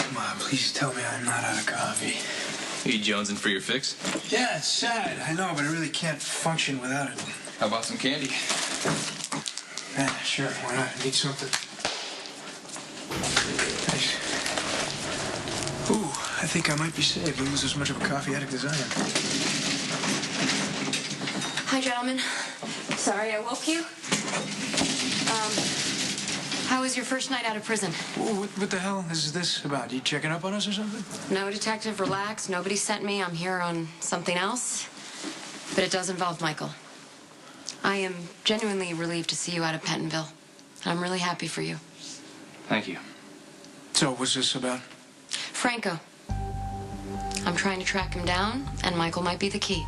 Come on, please tell me I'm not out of coffee. Are you jonesing for your fix? Yeah, it's sad. I know, but I really can't function without it. How about some candy? Yeah, sure. Why not? I need something. Thanks. Ooh, I think I might be saved. Lulu's as much of a coffee addict as I am. Hi, gentlemen. Sorry I woke you. How was your first night out of prison? Ooh, what the hell is this about? You checking up on us or something? No, detective, relax. Nobody sent me. I'm here on something else. But it does involve Michael. I am genuinely relieved to see you out of Pentonville. I'm really happy for you. Thank you. So, what's this about? Franco. I'm trying to track him down, and Michael might be the key.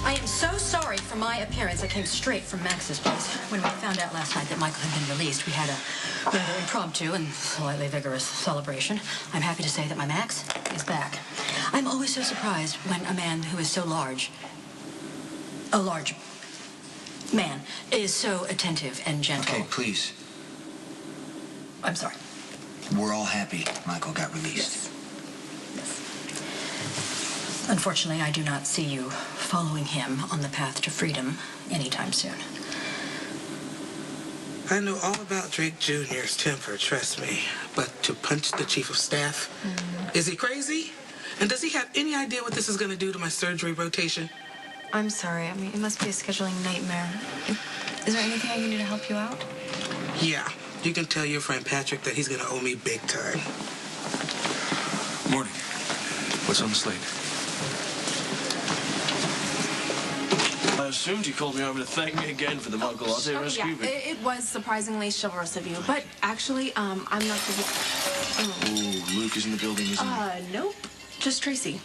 I am so sorry for my appearance. I came straight from Max's place. When we found out last night that Michael had been released, we had a rather impromptu and slightly vigorous celebration. I'm happy to say that my Max is back. I'm always so surprised when a man who is so large, a large man, is so attentive and gentle. Okay, please. I'm sorry. We're all happy Michael got released. Yes. Unfortunately, I do not see you following him on the path to freedom anytime soon. I know all about Drake Jr.'s temper, trust me. But to punch the chief of staff? Is he crazy? And does he have any idea what this is going to do to my surgery rotation? I'm sorry. I mean, it must be a scheduling nightmare. Is there anything I can do to help you out? Yeah. You can tell your friend Patrick that he's going to owe me big time. Morning. What's on the slate? I assumed you called me over to thank me again for the Mocha Latte rescue. Yeah, it was surprisingly chivalrous of you. But actually, I'm not the... Ooh, Luke is in the building, isn't he? Nope. Just Tracy.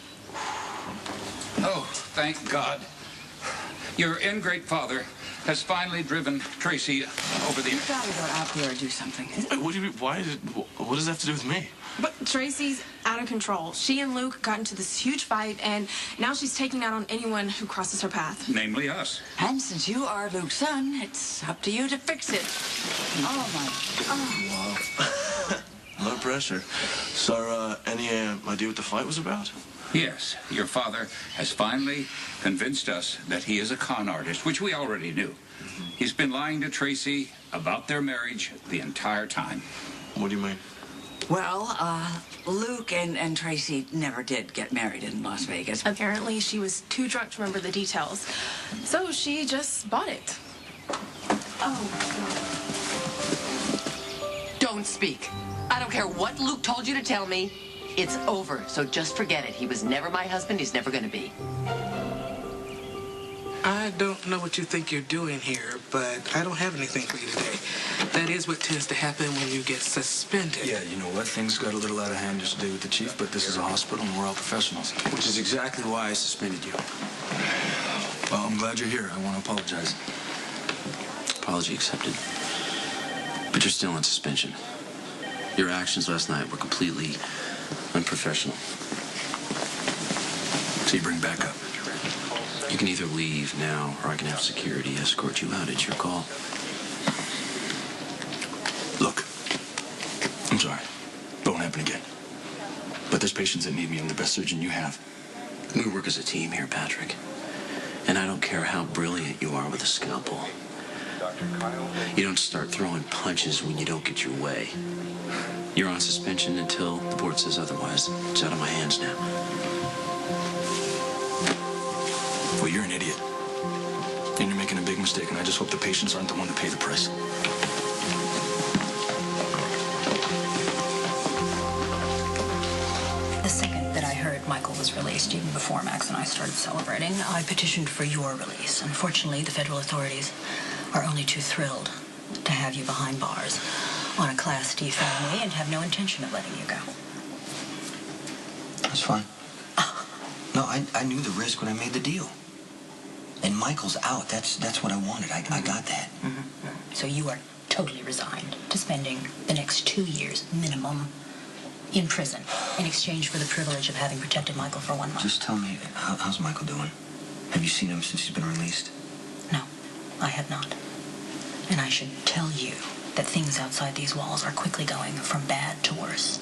Oh, thank God. Your ingrate father has finally driven Tracy over the... You've got to go out there and do something. Wait, what do you mean? What does that have to do with me? But Tracy's out of control. She and Luke got into this huge fight, and now she's taking out on anyone who crosses her path. Namely us. And since you are Luke's son, it's up to you to fix it. Oh, my... Wow. No pressure. So, any idea what the fight was about? Yes, your father has finally convinced us that he is a con artist, which we already knew. He's been lying to Tracy about their marriage the entire time. What do you mean? Well, Luke and Tracy never did get married in Las Vegas. Apparently, she was too drunk to remember the details. So she just bought it. Oh, Don't speak. I don't care what Luke told you to tell me. It's over, so just forget it. He was never my husband. He's never going to be. I don't know what you think you're doing here, but I don't have anything for you today. That is what tends to happen when you get suspended. Yeah, you know what? Things got a little out of hand yesterday with the chief, but this is a hospital and we're all professionals, which is exactly why I suspended you. Well, I'm glad you're here. I want to apologize. Apology accepted. But you're still on suspension. Your actions last night were completely unprofessional. So you bring backup? You can either leave now, or I can have security escort you out. It's your call. Look, I'm sorry. Won't happen again. But there's patients that need me. I'm the best surgeon you have. We work as a team here, Patrick. And I don't care how brilliant you are with a scalpel. You don't start throwing punches when you don't get your way. You're on suspension until the board says otherwise. It's out of my hands now. Well, you're an idiot. And you're making a big mistake, and I just hope the patients aren't the one to pay the price. The second that I heard Michael was released, even before Max and I started celebrating, I petitioned for your release. Unfortunately, the federal authorities are only too thrilled to have you behind bars on a Class D felony and have no intention of letting you go. That's fine. No, I knew the risk when I made the deal. And Michael's out. That's what I wanted. I got that. So you are totally resigned to spending the next 2 years minimum in prison in exchange for the privilege of having protected Michael for 1 month. Just tell me, how's Michael doing? Have you seen him since he's been released? No, I have not. And I should tell you that things outside these walls are quickly going from bad to worse.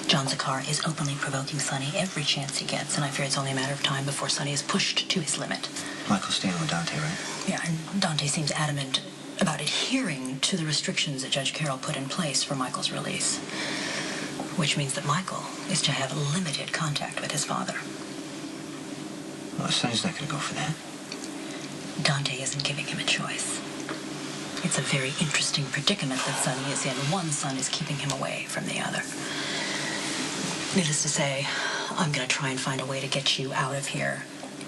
John Zakar is openly provoking Sonny every chance he gets, and I fear it's only a matter of time before Sonny is pushed to his limit. Michael's staying with Dante, right? Yeah, and Dante seems adamant about adhering to the restrictions that Judge Carroll put in place for Michael's release, which means that Michael is to have limited contact with his father. Well, Sonny's not going to go for that. Dante isn't giving him a choice. It's a very interesting predicament that Sonny is in. One son is keeping him away from the other. Needless to say, I'm going to try and find a way to get you out of here.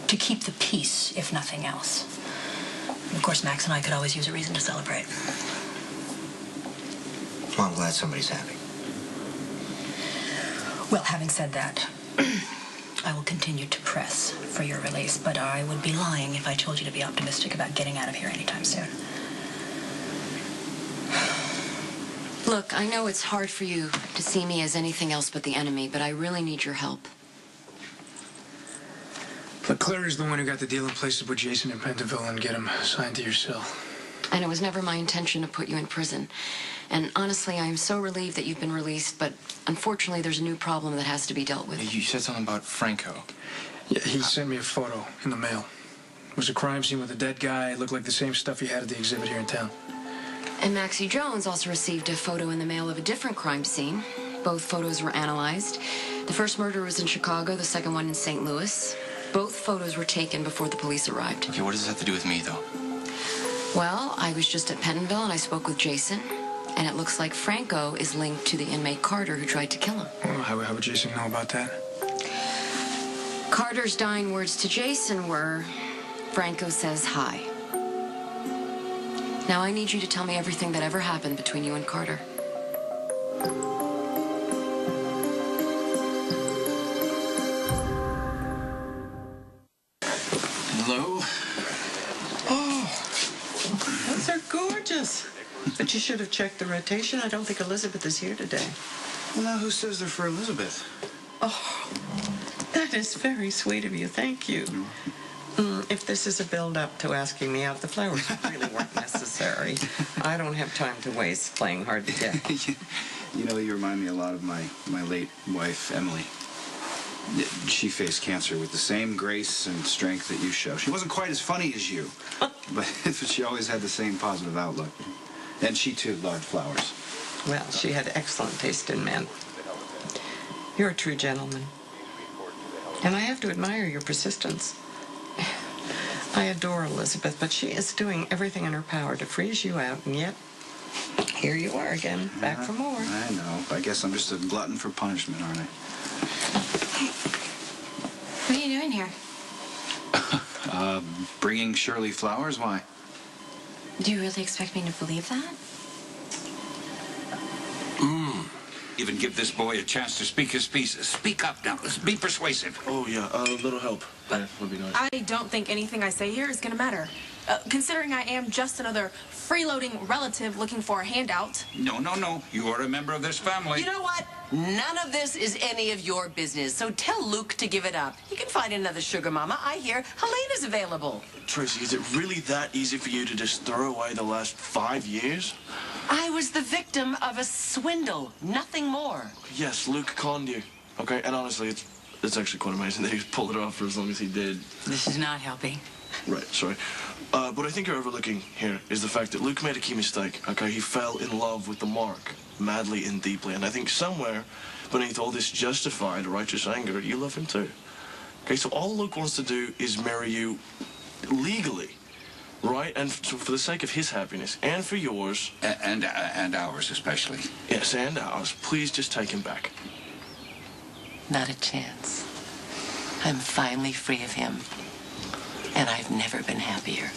To keep the peace, if nothing else. And of course, Max and I could always use a reason to celebrate. Well, I'm glad somebody's happy. Well, having said that, I will continue to press for your release, but I would be lying if I told you to be optimistic about getting out of here anytime soon. Look, I know it's hard for you to see me as anything else but the enemy, but I really need your help. But Clary's the one who got the deal in place to put Jason in Pentonville and get him assigned to your cell. And it was never my intention to put you in prison. And honestly, I am so relieved that you've been released, but unfortunately there's a new problem that has to be dealt with. You said something about Franco. Yeah, he sent me a photo in the mail. It was a crime scene with a dead guy. It looked like the same stuff he had at the exhibit here in town. And Maxie Jones also received a photo in the mail of a different crime scene. Both photos were analyzed. The first murder was in Chicago, the second one in St. Louis. Both photos were taken before the police arrived. Okay, what does this have to do with me, though? Well, I was just at Pentonville and I spoke with Jason, and it looks like Franco is linked to the inmate Carter who tried to kill him. Well, how would Jason know about that? Carter's dying words to Jason were, Franco says hi. Now I need you to tell me everything that ever happened between you and Carter. Hello? Oh, those are gorgeous. But you should have checked the rotation. I don't think Elizabeth is here today. Well, now who says they're for Elizabeth? Oh, that is very sweet of you. Thank you. If this is a build-up to asking me out, the flowers really weren't necessary. I don't have time to waste playing hard to get. You know, you remind me a lot of my late wife, Emily. She faced cancer with the same grace and strength that you show. She wasn't quite as funny as you, but she always had the same positive outlook. And she, too, loved flowers. Well, she had excellent taste in men. You're a true gentleman. And I have to admire your persistence. I adore Elizabeth, but she is doing everything in her power to freeze you out, and yet here you are again, back for more. I know. I guess I'm just a glutton for punishment, aren't I? What are you doing here? Bringing Shirley flowers? Why? Do you really expect me to believe that? Even give this boy a chance to speak his piece. Speak up now. Be persuasive. Oh, yeah, a little help. That would be nice. I don't think anything I say here is going to matter. Considering I am just another freeloading relative looking for a handout. No. You are a member of this family. You know what? None of this is any of your business, so tell Luke to give it up. He can find another sugar mama. I hear Helena's available. Tracy, is it really that easy for you to just throw away the last 5 years? I was the victim of a swindle, nothing more. Yes, Luke conned you. Okay, and honestly, it's actually quite amazing that he pulled it off for as long as he did. This is not helping. Right, sorry. What I think you're overlooking here is the fact that Luke made a key mistake, okay? He fell in love with the mark, madly and deeply, and I think somewhere beneath all this justified, righteous anger, you love him too. Okay, so all Luke wants to do is marry you legally, right? And for the sake of his happiness, and for yours. And ours, especially. Yes, and ours. Please just take him back. Not a chance. I'm finally free of him. And I've never been happier.